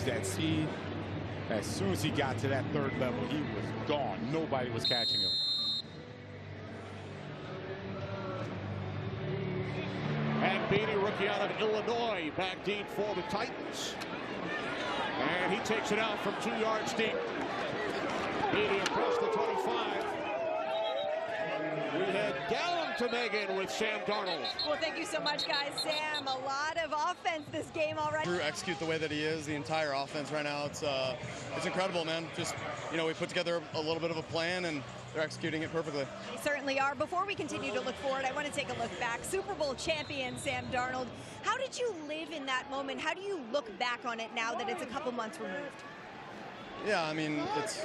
use that speed. As soon as he got to that third level, he was gone. Nobody was catching him. And Beatty, rookie out of Illinois, back deep for the Titans. And he takes it out from 2 yards deep. Beatty across the 25. We head down to Megan with Sam Darnold. Well, thank you so much, guys. Sam, a lot of offense this game already. Drew execute the way that he is, the entire offense right now. It's incredible, man. Just, you know, we put together a little bit of a plan, and they're executing it perfectly. They certainly are. Before we continue to look forward, I want to take a look back. Super Bowl champion Sam Darnold. How did you live in that moment? How do you look back on it now that it's a couple months removed? Yeah, I mean, it's,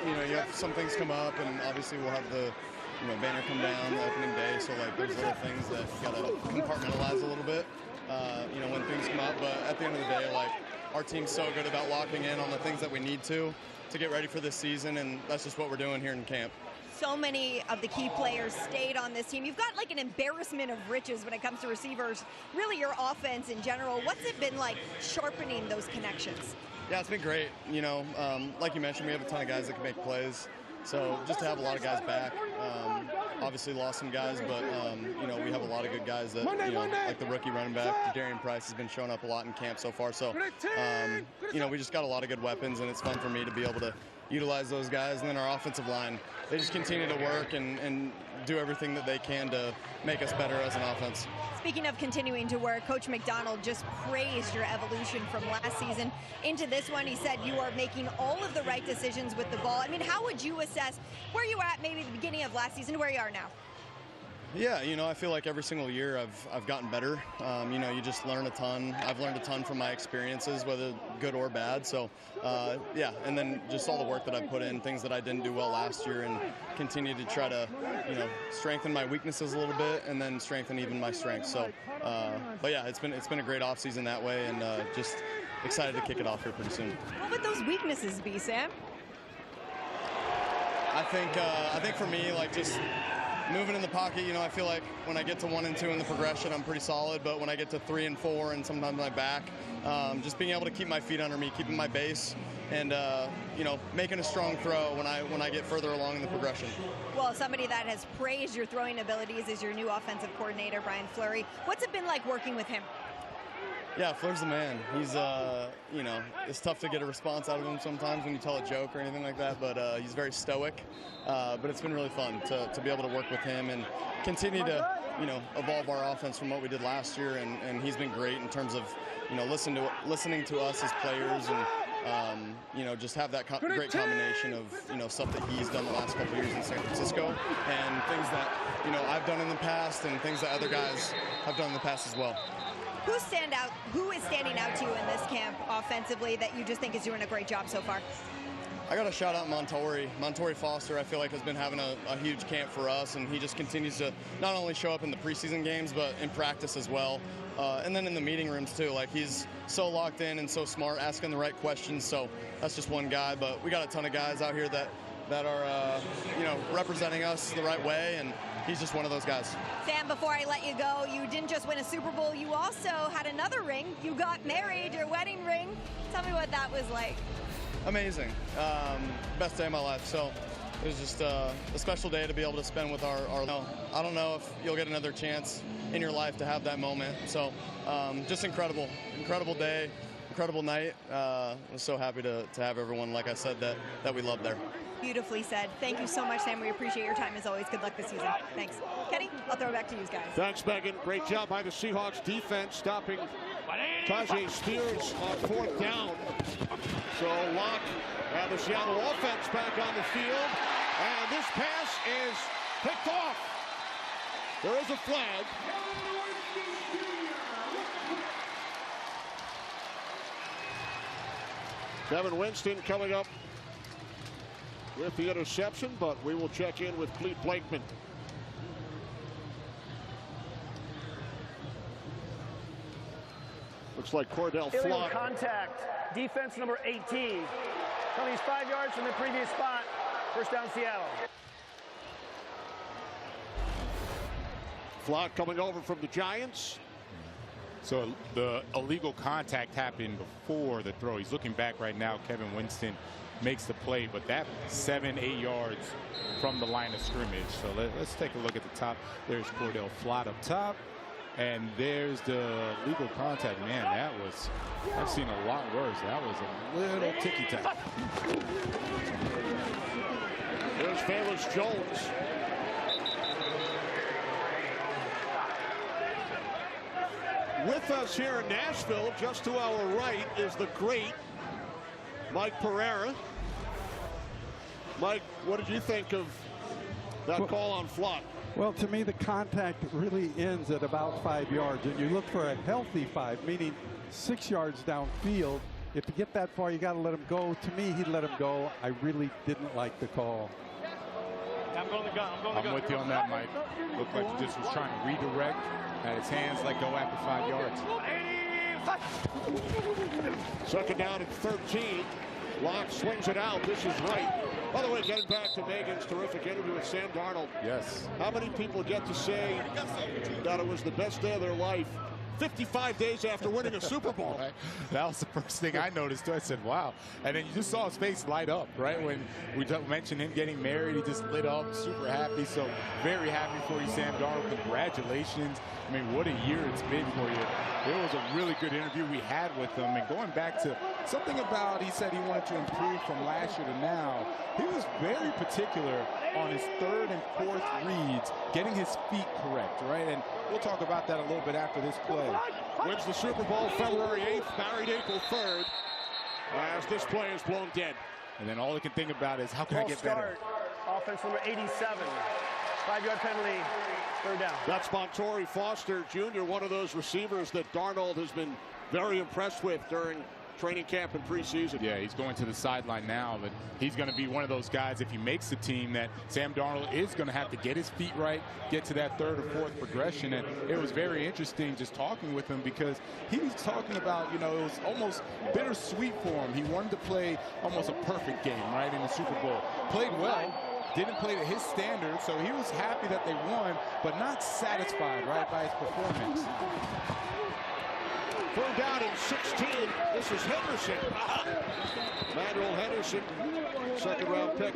you know, you have some things come up, and obviously we'll have the, you know, banner come down the opening day. So, like, there's little things that you got to compartmentalize a little bit, you know, when things come up. But at the end of the day, like, our team's so good about locking in on the things that we need to get ready for this season, and that's just what we're doing here in camp. So many of the key players stayed on this team. You've got like an embarrassment of riches when it comes to receivers, really your offense in general. What's it been like sharpening those connections? Yeah, it's been great. You know, like you mentioned, we have a ton of guys that can make plays. So just to have a lot of guys back, obviously lost some guys, but you know, we have a lot of good guys that, you know, like the rookie running back, Darian Price has been showing up a lot in camp so far. So, you know, we just got a lot of good weapons, and it's fun for me to be able to utilize those guys. And then our offensive line, they just continue to work and do everything that they can to make us better as an offense. Speaking of continuing to work, Coach McDonald just praised your evolution from last season into this one. He said you are making all of the right decisions with the ball. I mean, how would you assess where you were at maybe the beginning of last season to where you are now? Yeah, you know, I feel like every single year I've gotten better. You know, you just learn a ton. I've learned a ton from my experiences, whether good or bad. So, yeah, and then just all the work that I put in, things that I didn't do well last year, and continue to try to, you know, strengthen my weaknesses a little bit, and then strengthen even my strengths. So, but yeah, it's been a great offseason that way, and just excited to kick it off here pretty soon. What would those weaknesses be, Sam? I think for me, like, just moving in the pocket, you know, I feel like when I get to 1 and 2 in the progression, I'm pretty solid. But when I get to 3 and 4 and sometimes my back, just being able to keep my feet under me, keeping my base, and you know, making a strong throw when I get further along in the progression. Well, somebody that has praised your throwing abilities is your new offensive coordinator, Brian Fleury. What's it been like working with him? Yeah, Fleur's the man. He's, you know, it's tough to get a response out of him sometimes when you tell a joke or anything like that, but he's very stoic. But it's been really fun to be able to work with him and continue to, you know, evolve our offense from what we did last year, and he's been great in terms of, you know, listening to us as players, and, you know, just have that great combination of, you know, stuff that he's done the last couple of years in San Francisco, and things that, you know, I've done in the past, and things that other guys have done in the past as well. Who is standing out to you in this camp offensively that you just think is doing a great job so far? I got to shout out Montori Foster. I feel like has been having a huge camp for us, and he just continues to not only show up in the preseason games, but in practice as well. And then in the meeting rooms too. Like, he's so locked in and so smart, asking the right questions. So that's just one guy, but we got a ton of guys out here that are, you know, representing us the right way, and he's just one of those guys. Sam, before I let you go, you didn't just win a Super Bowl, you also had another ring. You got married, your wedding ring. Tell me what that was like. Amazing. Best day of my life. So it was just a special day to be able to spend with our I don't know if you'll get another chance in your life to have that moment. So just incredible day, incredible night. I'm so happy to have everyone, like I said, that we love there. Beautifully said. Thank you so much, Sam. We appreciate your time as always. Good luck this season. Thanks. Kenny, I'll throw it back to you guys. Thanks, Megan. Great job by the Seahawks defense stopping Tajay Spears on 4th down. So Locke and the Seattle offense back on the field. And this pass is picked off. There is a flag. Kevin Winston coming up with the interception, but we will check in with Clete Blakeman. Looks like Cordell Flock. Contact. Defense number 18. He's 5 yards from the previous spot. First down, Seattle. Flock coming over from the Giants. So the illegal contact happened before the throw. He's looking back right now. Kevin Winston makes the play, but that 7-8 yards from the line of scrimmage. So let's take a look at the top. There's Cordell Flott up top, and there's the legal contact. Man, I've seen a lot worse. That was a little ticky-tack. There's Velus Jones. With us here in Nashville, just to our right, is the great Mike Pereira. Mike, what did you think of that call on Flott? Well, to me, the contact really ends at about 5 yards, and you look for a healthy 5, meaning 6 yards downfield. If you get that far, you got to let him go. To me, he let him go. I really didn't like the call. I'm going to the gun. I'm with you on that, Mike. Looked like he just was trying to redirect. Had his hands let go after 5 yards. Second down at 13. Locke swings it out. This is right. By the way, getting back to Megan's terrific interview with Sam Darnold. Yes. How many people get to say that it was the best day of their life 55 days after winning a Super Bowl? Right. That was the first thing I noticed too. I said, wow. And then you just saw his face light up, right? When we mentioned him getting married, he just lit up, super happy. So very happy for you, Sam Darnold. Congratulations. I mean, what a year it's been for you. It was a really good interview we had with him. And going back to something about, he said he wanted to improve from last year to now. He was very particular on his third and fourth reads, getting his feet correct, right? And we'll talk about that a little bit after this play. Wins the Super Bowl February 8th, married April 3rd, as this play is blown dead. And then all he can think about is, how can I get better? Offense number 87. 5-yard penalty, third down. That's Montori Foster Jr., one of those receivers that Darnold has been very impressed with during training camp and preseason. Yeah, he's going to the sideline now, but he's going to be one of those guys, if he makes the team, that Sam Darnold is going to have to get his feet right, get to that third or fourth progression. And it was very interesting just talking with him, because he was talking about, you know, it was almost bittersweet for him. He wanted to play almost a perfect game, right, in the Super Bowl. Played well, didn't play to his standards, so he was happy that they won, but not satisfied, right, by his performance. Third down and 16. This is Henderson. Manuel Henderson, second round pick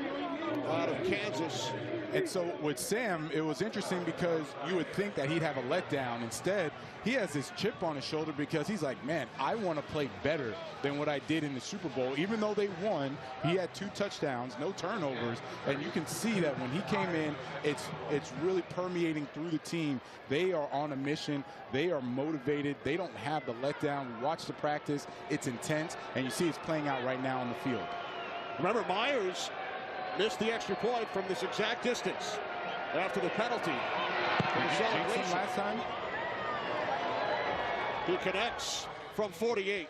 out of Kansas. And so with Sam, it was interesting because you would think that he'd have a letdown. Instead, he has this chip on his shoulder because he's like, man, I want to play better than what I did in the Super Bowl. Even though they won, he had 2 touchdowns, no turnovers. And you can see that when he came in, it's really permeating through the team. They are on a mission. They are motivated. They don't have the letdown. Watch the practice. It's intense. And you see it's playing out right now on the field. Remember, Myers missed the extra point from this exact distance after the penalty. Last time? He connects from 48.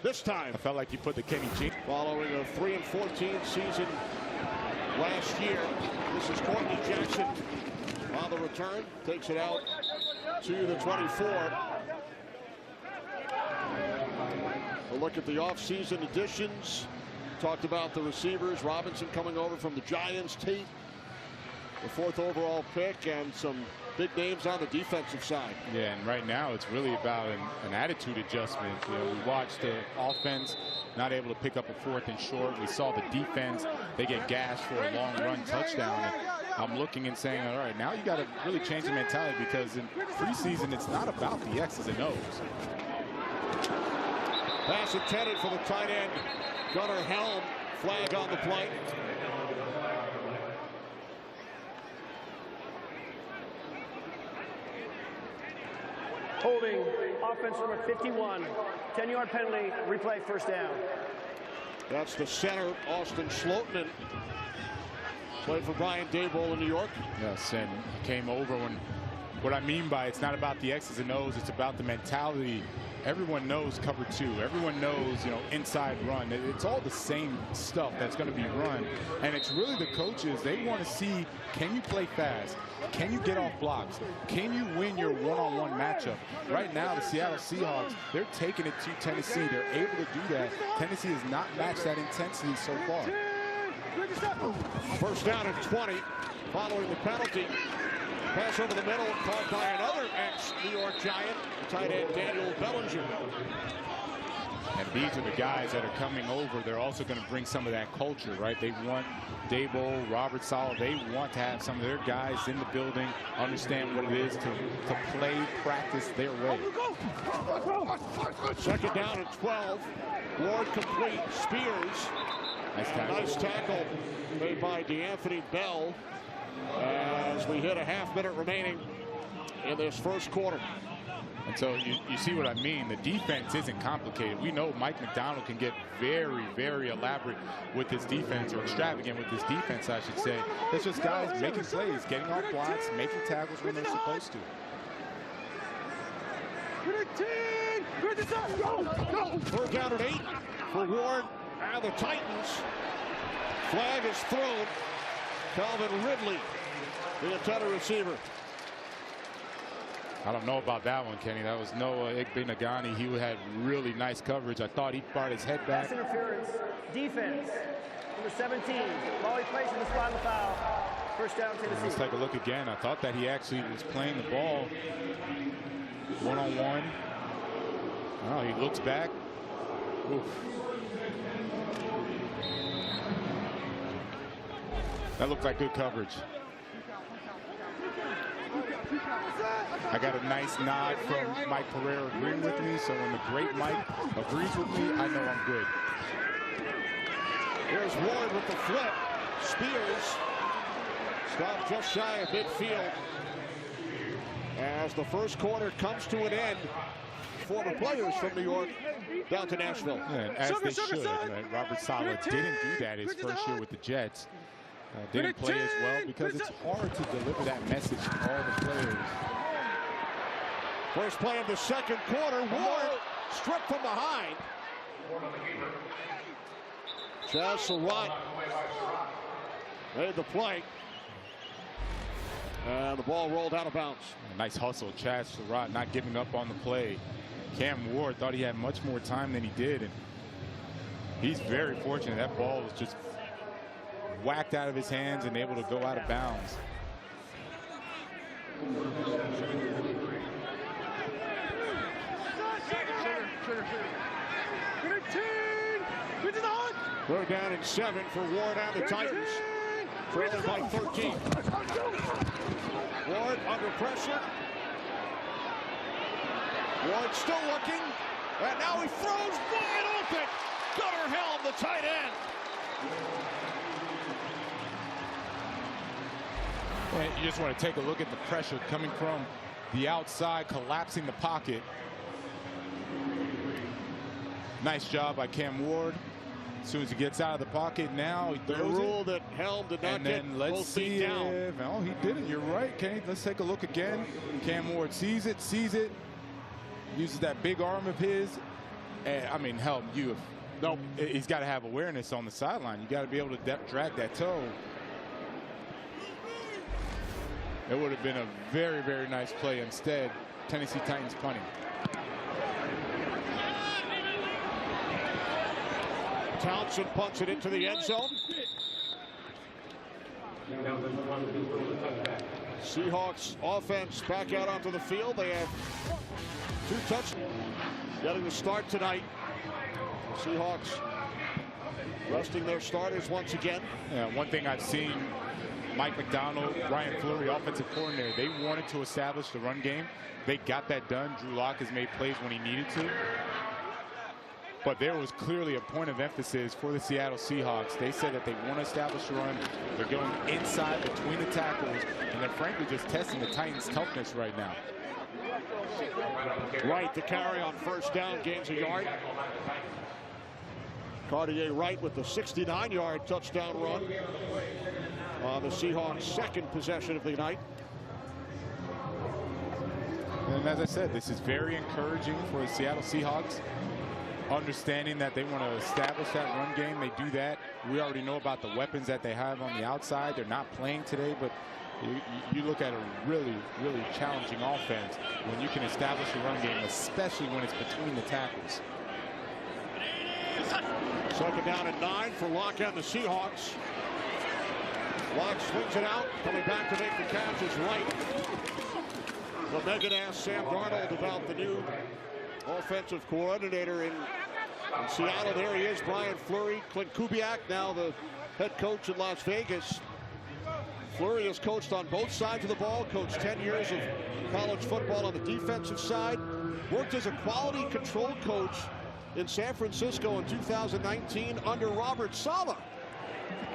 This time. I felt like you put the Kenny G. Following a 3-14 season last year. This is Courtney Jackson on the return. Takes it out to the 24. A look at the offseason additions. Talked about the receivers. Robinson coming over from the Giants. Tate, the 4th overall pick, and some big names on the defensive side. Yeah, and right now it's really about an attitude adjustment. You know, we watched the offense not able to pick up a 4th and short. We saw the defense. They get gashed for a long run touchdown. And I'm looking and saying, all right, now you got to really change the mentality, because in preseason it's not about the X's and O's. Pass intended for the tight end, Gunnar Helm. Flag on the play. Holding, offense number 51. 10-yard penalty, replay, first down. That's the center, Austin Schlottman. Played for Brian Daboll in New York. Yes, and he came over when, what I mean by it's not about the X's and O's, it's about the mentality. Everyone knows cover 2. Everyone knows, you know, inside run. It's all the same stuff that's going to be run. And it's really the coaches. They want to see, can you play fast? Can you get off blocks? Can you win your one-on-one matchup? Right now, the Seattle Seahawks, they're taking it to Tennessee. They're able to do that. Tennessee has not matched that intensity so far. First down at 20, following the penalty. Pass over the middle, caught by another ex-New York Giant, tight end Daniel Bellinger. And these are the guys that are coming over. They're also going to bring some of that culture, right? They want Dable, Robert Saleh. They want to have some of their guys in the building, understand what it is to play, practice their way. Second down and 12. Ward complete. Spears. Nice tackle made by DeAnthony Bell as we hit a half-minute remaining in this first quarter. And so you see what I mean. The defense isn't complicated. We know Mike Macdonald can get very, very elaborate with his defense, or extravagant with his defense, I should say. It's just guys making plays, getting off blocks, making tackles when they're supposed to. Third down and 8 for Ward and the Titans. Flag is thrown. Calvin Ridley, the intended receiver. I don't know about that one, Kenny. That was Noah Igbenegani. He had really nice coverage. I thought he brought his head back. Pass interference. Defense. Number 17. Ball he plays in the spot of the foul. First down, Tennessee. Let's take a look again. I thought that he actually was playing the ball one-on-one. Oh, he looks back. Oof. That looked like good coverage. I got a nice nod from Mike Pereira agreeing with me, so when the great Mike agrees with me, I know I'm good. Here's Ward with the flip. Spears stopped just shy of midfield as the first quarter comes to an end. Former players from New York down to Nashville. Yeah, and as they should, right? Robert Saleh didn't do that his first year with the Jets. Didn't play as well because it's hard to deliver that message to all the players. First play of the second quarter. Ward stripped from behind. Chaz Surratt made the play. And the ball rolled out of bounds. Nice hustle. Chaz Surratt not giving up on the play. Cam Ward thought he had much more time than he did. And he's very fortunate. That ball was just whacked out of his hands and able to go out of bounds. Third down and 7 for Ward and the Titans. Trailing by 13. Ward under pressure. Ward still looking. And now he throws wide open. Gunnar Helm, the tight end. And you just want to take a look at the pressure coming from the outside, collapsing the pocket. Nice job by Cam Ward. As soon as he gets out of the pocket, now he throws the rule that Helm did not get both feet down. Oh, he didn't. You're right, Kenny. Let's take a look again. Cam Ward sees it, uses that big arm of his. And I mean, Helm, he's got to have awareness on the sideline. You got to be able to drag that toe. It would have been a very, very nice play. Instead, Tennessee Titans punting. Townsend punts it into the end zone. Seahawks offense back out onto the field. They have 2 touchdowns. Getting the start tonight. Seahawks resting their starters once again. Yeah, one thing I've seen Mike Macdonald, Ryan Fleury, offensive coordinator, they wanted to establish the run game. They got that done. Drew Lock has made plays when he needed to. But there was clearly a point of emphasis for the Seattle Seahawks. They said that they want to establish the run. They're going inside between the tackles, and they're frankly just testing the Titans' toughness right now. Wright the carry on first down, gains a yard. Cartier Wright with the 69-yard touchdown run on the Seahawks' second possession of the night. And as I said, this is very encouraging for the Seattle Seahawks. Understanding that they want to establish that run game, they do that. We already know about the weapons that they have on the outside. They're not playing today, but you look at a really, really challenging offense when you can establish a run game, especially when it's between the tackles. Second down and 9 for Lock and the Seahawks. Locke swings it out. Coming back to make the catch is Wright. Well, Megan asked Sam Darnold about the new offensive coordinator in Seattle. There he is, Brian Fleury. Clint Kubiak, now the head coach in Las Vegas. Fleury has coached on both sides of the ball, coached 10 years of college football on the defensive side, worked as a quality control coach in San Francisco in 2019 under Robert Saleh.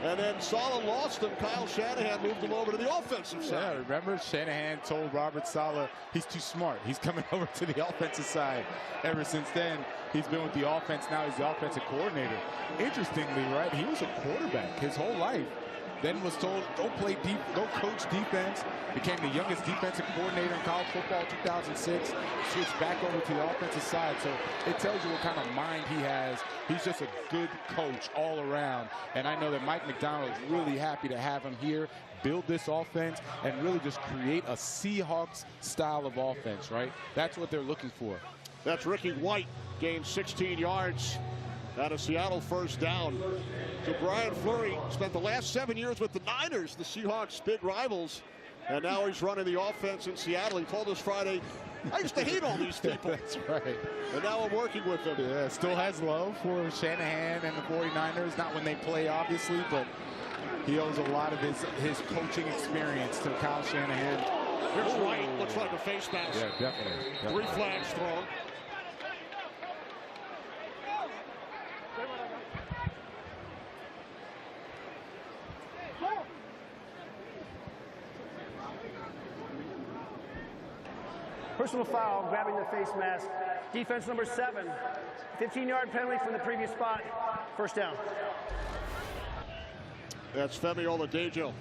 And then Saleh lost him. Kyle Shanahan moved him over to the offensive side. Yeah, remember Shanahan told Robert Saleh he's too smart. He's coming over to the offensive side. Ever since then, he's been with the offense. Now he's the offensive coordinator. Interestingly, right, he was a quarterback his whole life. Then was told, go play deep, go coach defense. Became the youngest defensive coordinator in college football, 2006. Switched back over to the offensive side. So it tells you what kind of mind he has. He's just a good coach all around. And I know that Mike Macdonald is really happy to have him here, build this offense, and really just create a Seahawks style of offense, right? That's what they're looking for. That's Ricky White, gained 16 yards. Out of Seattle, first down. So Brian Fleury spent the last 7 years with the Niners, the Seahawks' big rivals, and now he's running the offense in Seattle. He told us Friday, I used to hate all these people. That's right. And now I'm working with them. Yeah, still has love for Shanahan and the 49ers. Not when they play, obviously, but he owes a lot of his coaching experience to Kyle Shanahan. Here's Wright, looks like a face mask. Yeah, definitely. 3 flags thrown. Personal foul, grabbing the face mask. Defense number 7. 15-yard penalty from the previous spot. First down. That's Femi Oladejo.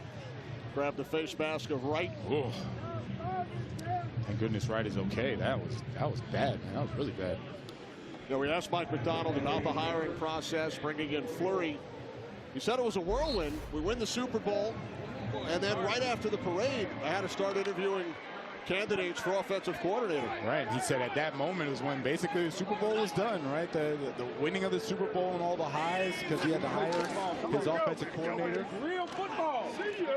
Grabbed the face mask of Wright. Oh. Thank goodness Wright is okay. That was bad, man. That was really bad. Yeah, we asked Mike Macdonald about the hiring process, bringing in Fleury. He said it was a whirlwind. We win the Super Bowl, and then right after the parade, I had to start interviewing candidates for offensive coordinator. Right. He said at that moment was when basically the Super Bowl was done, right? The winning of the Super Bowl and all the highs, because he had to hire his offensive coordinator. Real football. See ya.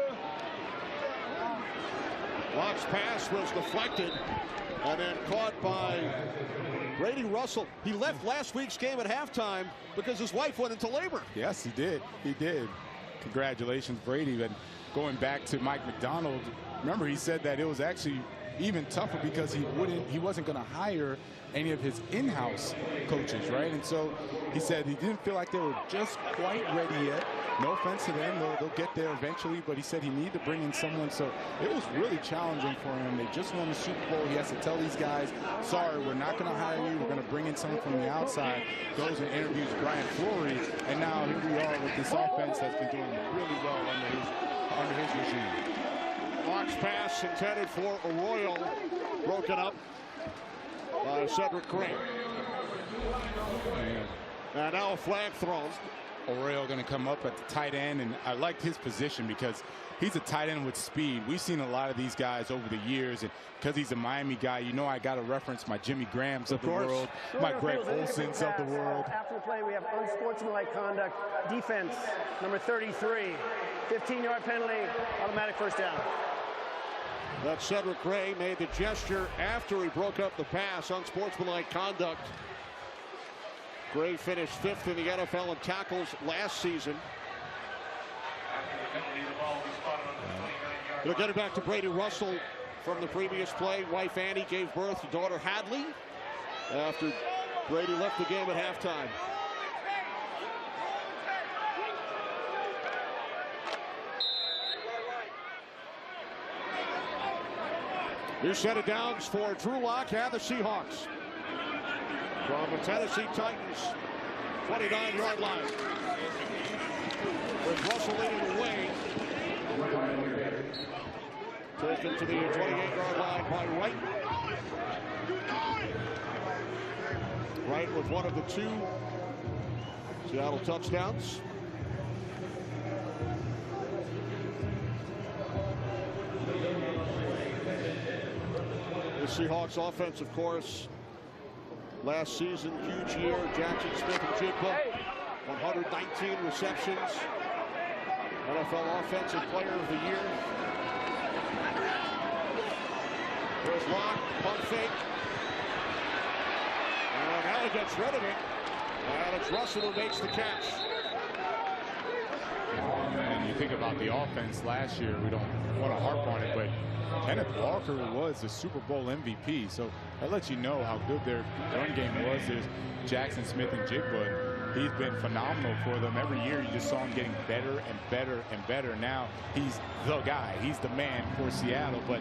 Locke's pass was deflected and then caught by Brady Russell. He left last week's game at halftime because his wife went into labor. Yes, he did. He did. Congratulations, Brady. And going back to Mike Macdonald, remember he said that it was actually even tougher because he wasn't going to hire any of his in-house coaches, right? And so he said he didn't feel like they were just quite ready yet. No offense to them, they'll get there eventually, but he said he needed to bring in someone. So it was really challenging for him. They just won the Super Bowl. He has to tell these guys, sorry, we're not going to hire you. We're going to bring in someone from the outside. Goes and interviews Brian Fleury, and now here we are with this offense that's been doing really well under his regime. Locke's pass intended for Arroyo, broken up by Cedric Gray. And now a flag thrown. Arroyo going to come up at the tight end, and I liked his position because he's a tight end with speed. We've seen a lot of these guys over the years, and because he's a Miami guy, you know I got to reference my Jimmy Grahams of the world, my Greg Olsons of the world. After the play, we have unsportsmanlike conduct. Defense, number 33. 15-yard penalty, automatic first down. That Cedric Gray made the gesture after he broke up the pass. Unsportsmanlike conduct. Gray finished 5th in the NFL in tackles last season. They'll get it back to Brady Russell from the previous play. Wife Annie gave birth to daughter Hadley after Brady left the game at halftime. New set of downs for Drew Lock and the Seahawks. From the Tennessee Titans, 29-yard line. With Russell leading the way. Taken to the 28-yard line by Wright. Wright with one of the 2 Seattle touchdowns. The Seahawks offense, of course, last season, huge year. Jackson Smith and Jigba, 119 receptions. NFL Offensive Player of the Year. There's Locke, pump fake. And now he gets rid of it. And it's Russell who makes the catch. And you think about the offense last year, we don't want to harp on it, but Kenneth Walker was the Super Bowl MVP, so that lets you know how good their run game was. There's Jackson Smith and Jigba. He's been phenomenal for them. Every year you just saw him getting better and better and better. Now he's the guy. He's the man for Seattle, but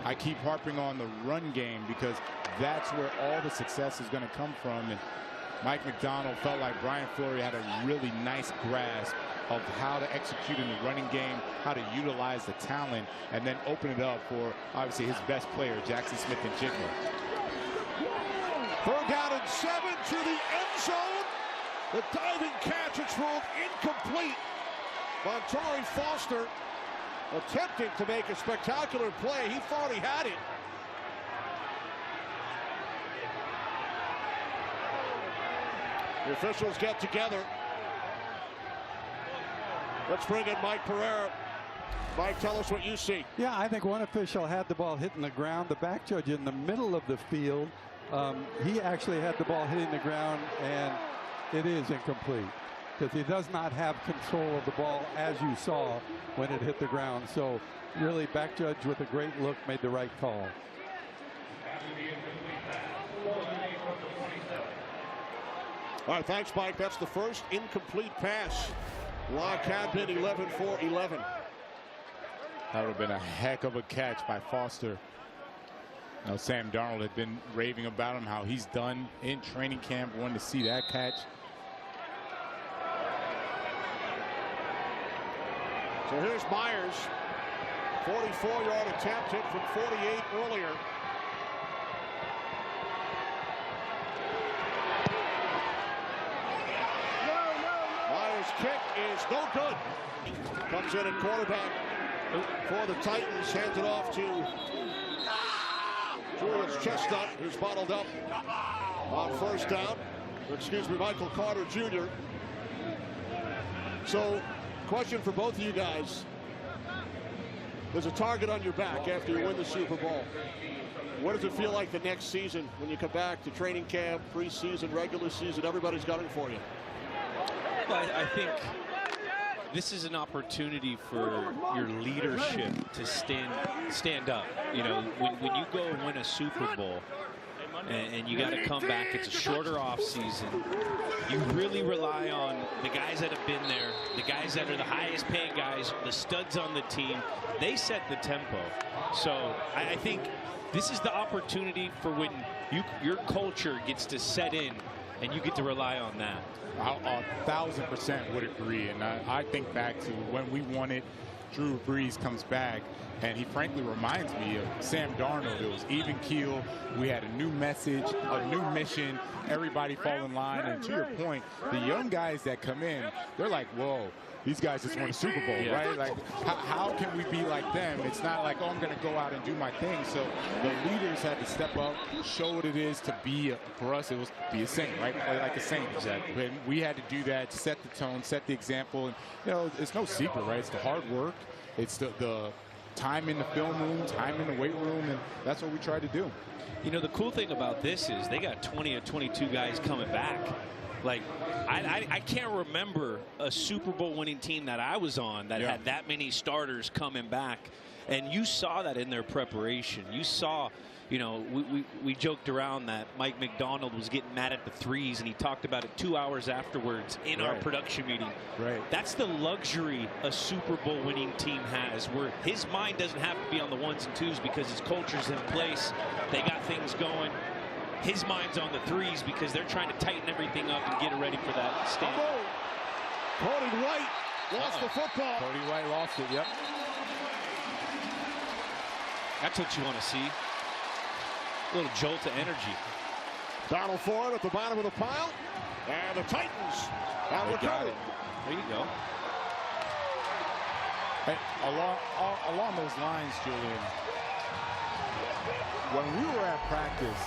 I keep harping on the run game because that's where all the success is going to come from. And Mike Macdonald felt like Brian Fleury had a really nice grasp of how to execute in the running game, how to utilize the talent, and then open it up for, obviously, his best player, Jackson Smith and Jigba. 3rd down and 7 to the end zone. The diving catch, it's ruled incomplete. Montori Foster attempting to make a spectacular play. He thought he had it. The officials get together. Let's bring in Mike Pereira. Mike, tell us what you see. Yeah, I think one official had the ball hitting the ground. The back judge in the middle of the field, he actually had the ball hitting the ground, and it is incomplete because he does not have control of the ball as you saw when it hit the ground. So really, back judge with a great look made the right call. All right, thanks, Mike. That's the first incomplete pass. Locke had been 11 for 11. That would have been a heck of a catch by Foster. Now, Sam Darnold had been raving about him, how he's done in training camp. Wanted to see that catch. So here's Myers. 44-yard attempt, hit from 48 earlier. Myers' kick is no good. Comes in at quarterback for the Titans. Hands it off to Julius Chestnut, who's bottled up on 1st down. Excuse me, Michael Carter Jr. So, question for both of you guys. There's a target on your back after you win the Super Bowl. What does it feel like the next season when you come back to training camp, preseason, regular season? Everybody's gunning for you. Well, I think this is an opportunity for your leadership to stand up. You know, when you go and win a Super Bowl and you got to come back, it's a shorter off season. You really rely on the guys that have been there, the guys that are the highest paid guys, the studs on the team. They set the tempo. So I think this is the opportunity for when your culture gets to set in and you get to rely on that. I 1,000% would agree. And I think back to when we won it, Drew Brees comes back, and he frankly reminds me of Sam Darnold. It was even keel. We had a new message, a new mission. Everybody fall in line. And to your point, the young guys that come in, they're like, whoa, these guys just won a Super Bowl, right? Like, how can we be like them? It's not like, oh, I'm going to go out and do my thing. So the leaders had to step up, show what it is to be, for us, it was be a saint, right? Play like a saint. Exactly. And we had to do that, set the tone, set the example. And, you know, it's no secret, right? It's the hard work. It's the time in the film room, time in the weight room, and that's what we tried to do. You know, the cool thing about this is they got 20 or 22 guys coming back. Like, I can't remember a Super Bowl winning team that I was on that had that many starters coming back. And you saw that in their preparation. You saw, you know, we joked around that Mike Macdonald was getting mad at the threes, and he talked about it 2 hours afterwards in our production meeting. Right. That's the luxury a Super Bowl winning team has, where his mind doesn't have to be on the ones and twos because his culture's in place. They got things going. His mind's on the threes because they're trying to tighten everything up and get it ready for that stand. Cody White lost the football. Cody White lost it, yep. That's what you want to see. A little jolt of energy. Donald Ford at the bottom of the pile. And the Titans have recovered. There you go. Hey, along those lines, Julian, when we were at practice,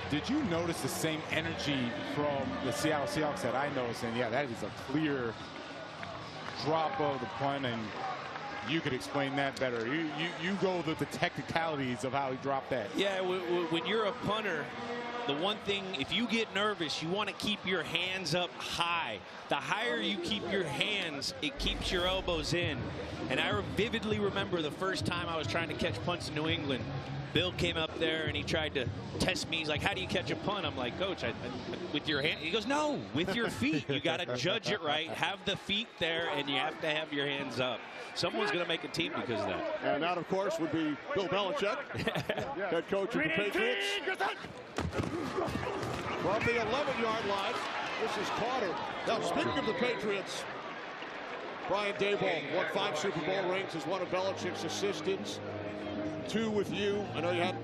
did you notice the same energy from the Seattle Seahawks that I noticed? And yeah, that is a clear drop of the punt, and you could explain that better. You go with the technicalities of how he dropped that. Yeah, when you're a punter, the one thing, if you get nervous, you want to keep your hands up high. The higher you keep your hands, it keeps your elbows in. And I vividly remember the first time I was trying to catch punts in New England. Bill came up there and he tried to test me. He's like, how do you catch a punt? I'm like, Coach, with your hand. He goes, no, with your feet. You got to judge it right. Have the feet there, and you have to have your hands up. Someone's going to make a team because of that. And that, of course, would be Bill Belichick, head coach of the Patriots. From the 11-yard line, this is Carter. Now, speaking of the Patriots, Brian Daboll won 5 Super Bowl rings as one of Belichick's assistants. 2 with you. I know you had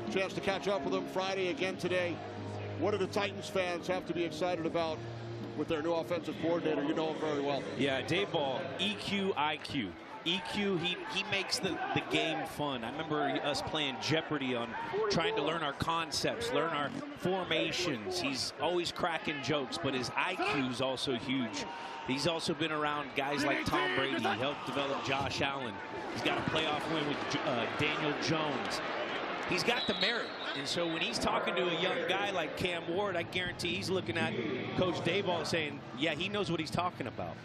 a chance to catch up with him Friday, again today. What do the Titans fans have to be excited about with their new offensive coordinator? You know him very well. Yeah, Daboll, EQ, IQ. EQ, he makes the game fun. I remember us playing Jeopardy on trying to learn our concepts, learn our formations. He's always cracking jokes, but his IQ is also huge. He's also been around guys like Tom Brady. He helped develop Josh Allen. He's got a playoff win with Daniel Jones. He's got the merit. And so when he's talking to a young guy like Cam Ward, I guarantee he's looking at Coach Daboll saying, yeah, he knows what he's talking about.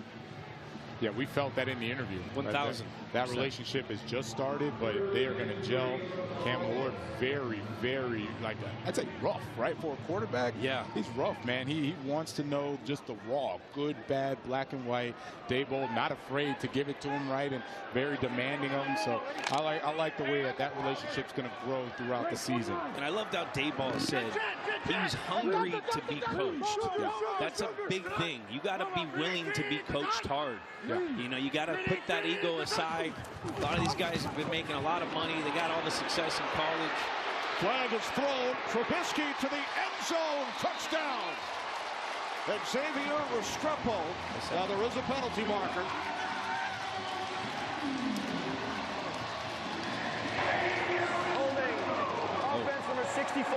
Yeah, we felt that in the interview. 1,000%. That relationship has just started, but they are going to gel. Cam Ward, very, very, like, I'd say rough, right? For a quarterback, yeah, he's rough, man. He wants to know just the raw, good, bad, black and white. Daboll not afraid to give it to him, right, and very demanding of him. So I like the way that relationship's going to grow throughout the season. And I loved how Daboll said he was hungry to be coached. Yeah. That's a big thing. You got to be willing to be coached hard. Yeah. You know, you got to put that ego aside. A lot of these guys have been making a lot of money. They got all the success in college. Flag is thrown. Trubisky to the end zone. Touchdown. Xavier Restrepo. Now there is a penalty marker. Holding. Offense number 64.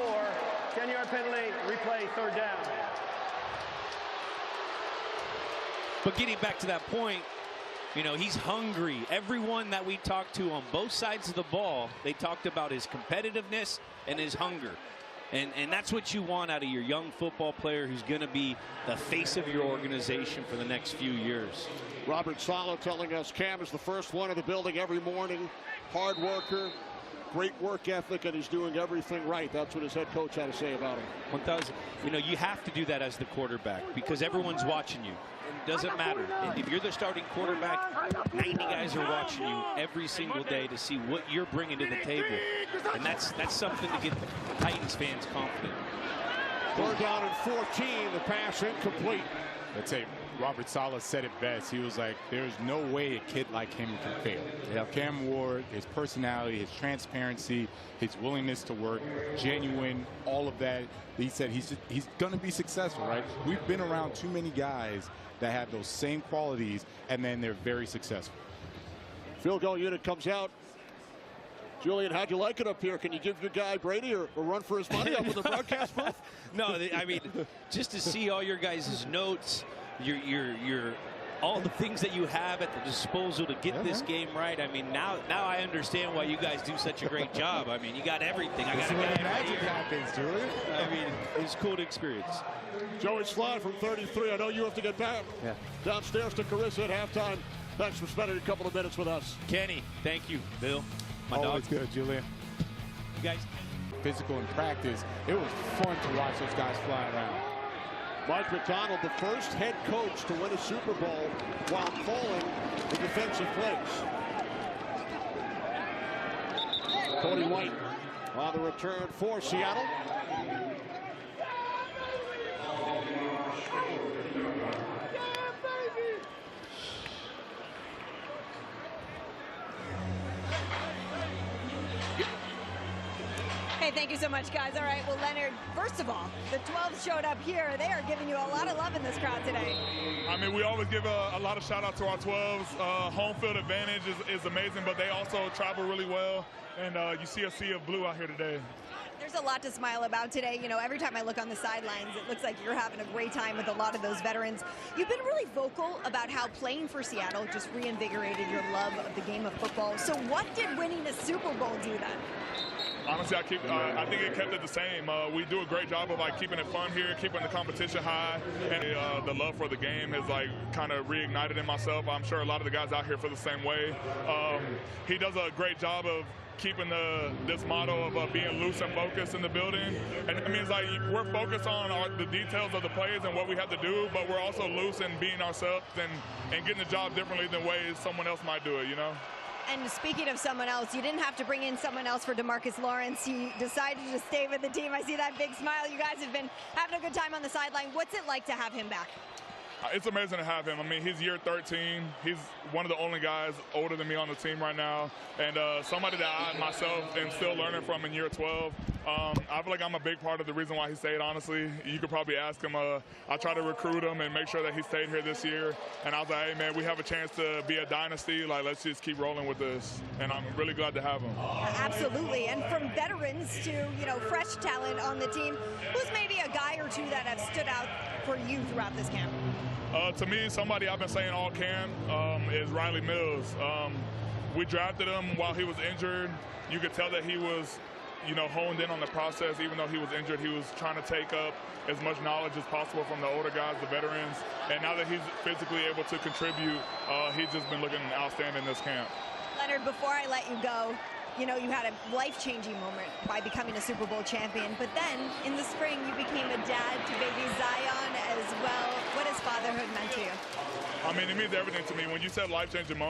10-yard penalty. Replay, 3rd down. But getting back to that point, you know, he's hungry. Everyone that we talked to on both sides of the ball, they talked about his competitiveness and his hunger. And that's what you want out of your young football player who's going to be the face of your organization for the next few years. Robert Saleh telling us Cam is the first one in the building every morning. Hard worker, great work ethic, and he's doing everything right. That's what his head coach had to say about him. 1,000. You know, you have to do that as the quarterback because everyone's watching you. It doesn't matter. If you're the starting quarterback, 90 guys are watching you every single day to see what you're bringing to the table. And that's something to get the Titans fans confident. 4th down and 14. The pass incomplete. I'd say Robert Saleh said it best. He was like, there's no way a kid like him can fail. Yeah. Cam Ward, his personality, his transparency, his willingness to work, genuine, all of that. He said he's going to be successful, right? We've been around too many guys that have those same qualities, and then they're very successful. Field goal unit comes out. Julian, how'd you like it up here? Can you give your guy Brady a run for his money up in the broadcast booth? No, I mean, just to see all your guys' notes, your all the things that you have at the disposal to get this game right. I mean, now I understand why you guys do such a great job. I mean, you got everything. I got a guy right here. Happens, Julian. I mean, it's cool to experience. Joey Slide from 33. I know you have to get back downstairs to Carissa at halftime. Thanks for spending a couple of minutes with us. Kenny, thank you. Bill, my dog. Always good, Julian. You guys. Physical in practice. It was fun to watch those guys fly around. Mike McDonald, the first head coach to win a Super Bowl while calling the defensive plays. Cody White on the return for Seattle. Hey, thank you so much, guys. All right, well, Leonard, first of all, the 12s showed up here. They are giving you a lot of love in this crowd today. I mean, we always give a lot of shout out to our 12s. Home field advantage is amazing, but they also travel really well. And you see a sea of blue out here today. There's a lot to smile about today. You know, every time I look on the sidelines, it looks like you're having a great time with a lot of those veterans. You've been really vocal about how playing for Seattle just reinvigorated your love of the game of football. So what did winning a Super Bowl do then? Honestly, I think it kept it the same. We do a great job of keeping it fun here, keeping the competition high, and the love for the game has kind of reignited in myself. I'm sure a lot of the guys out here feel the same way. He does a great job of keeping this motto of being loose and focused in the building, and it means we're focused on the details of the plays and what we have to do, but we're also loose in being ourselves and getting the job differently than ways someone else might do it, you know? And speaking of someone else, you didn't have to bring in someone else for DeMarcus Lawrence. He decided to stay with the team. I see that big smile. You guys have been having a good time on the sideline. What's it like to have him back? It's amazing to have him. I mean, he's year 13. He's one of the only guys older than me on the team right now, and somebody that I myself am still learning from in year 12. I feel like I'm a big part of the reason why he stayed, honestly. You could probably ask him. I try to recruit him and make sure that he stayed here this year. And I was like, hey, man, we have a chance to be a dynasty. Let's just keep rolling with this. And I'm really glad to have him. Absolutely. And from veterans to, fresh talent on the team, who's maybe a guy or two that have stood out for you throughout this camp? To me, somebody I've been saying all camp is Riley Mills. We drafted him while he was injured. You could tell that he was, honed in on the process. Even though he was injured, he was trying to take up as much knowledge as possible from the older guys, the veterans. And now that he's physically able to contribute, he's just been looking outstanding this camp. Leonard, before I let you go, you had a life-changing moment by becoming a Super Bowl champion, but then in the spring you became a dad to baby Zion as well. What has fatherhood meant to you? I mean, it means everything to me. When you said life-changing moment,